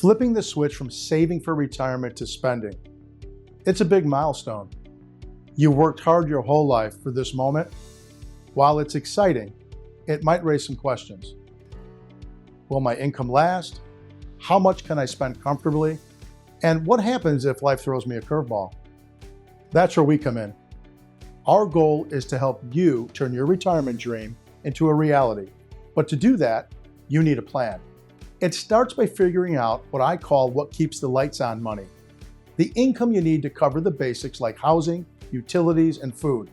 Flipping the switch from saving for retirement to spending. It's a big milestone. You worked hard your whole life for this moment. While it's exciting, it might raise some questions. Will my income last? How much can I spend comfortably? And what happens if life throws me a curveball? That's where we come in. Our goal is to help you turn your retirement dream into a reality. But to do that, you need a plan. It starts by figuring out what I call what keeps the lights on money. The income you need to cover the basics like housing, utilities, and food.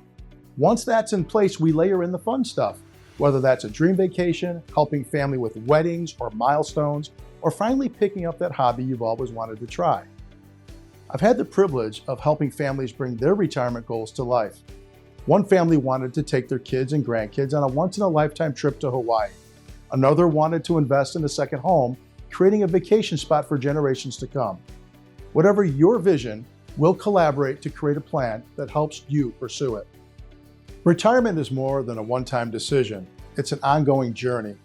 Once that's in place, we layer in the fun stuff, whether that's a dream vacation, helping family with weddings or milestones, or finally picking up that hobby you've always wanted to try. I've had the privilege of helping families bring their retirement goals to life. One family wanted to take their kids and grandkids on a once-in-a-lifetime trip to Hawaii. Another wanted to invest in a second home, creating a vacation spot for generations to come. Whatever your vision, we'll collaborate to create a plan that helps you pursue it. Retirement is more than a one-time decision. It's an ongoing journey.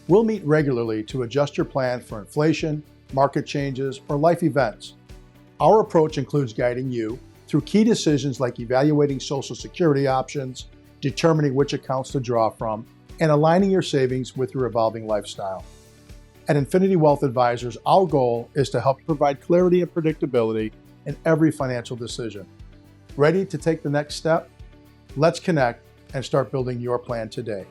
We'll meet regularly to adjust your plan for inflation, market changes, or life events. Our approach includes guiding you through key decisions like evaluating Social Security options, determining which accounts to draw from, and aligning your savings with your evolving lifestyle. At Infinity Wealth Advisors, our goal is to help you provide clarity and predictability in every financial decision. Ready to take the next step? Let's connect and start building your plan today.